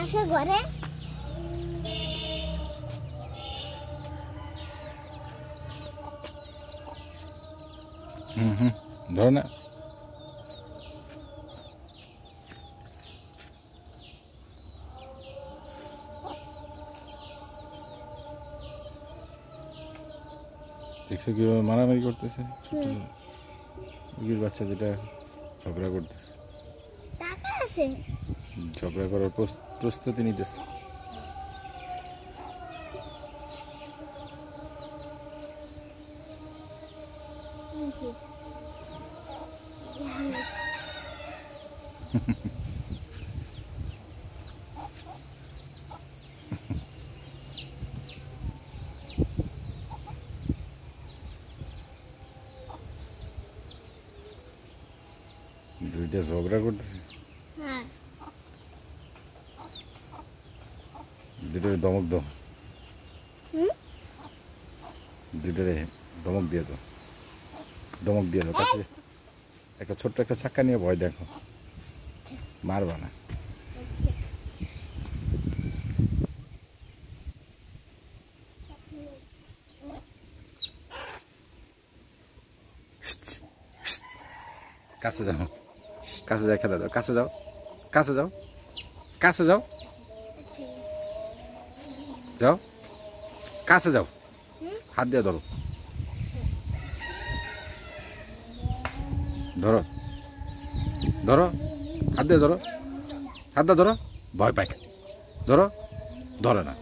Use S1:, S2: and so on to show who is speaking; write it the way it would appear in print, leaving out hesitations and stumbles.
S1: আসো ঘরে।
S2: ধরো না। দেখছো কিভাবে মারামারি করতেছে ছোট মুরগির বাচ্চা, যেটা ঝগড়া করতেছে,
S1: টাকা আছে,
S2: ঝগড়া করার প্রস্তুতি নিতেছে। দুইটা ঝগড়া করতেছে,
S1: হ্যাঁ
S2: দুটোরে ধমক দাও, দুটোরে ধমক দিয়ে দাও, ধমক দিয়ে দাও। কাছে একটা ছোট্ট একটা চাক্কা নিয়ে ভয় দেখো, মারবা না। কাছে যাও, কাছে যাও, খেতে দাও, কাছে যাও, কাছে যাও, কাছে যাও, যাও, কাছে যাও, হাত দিয়ে ধরো, ধরো, ধরো, হাত দিয়ে ধরো, হাত দিয়ে ধরো, ভয় পায়, ধরো, ধরে না।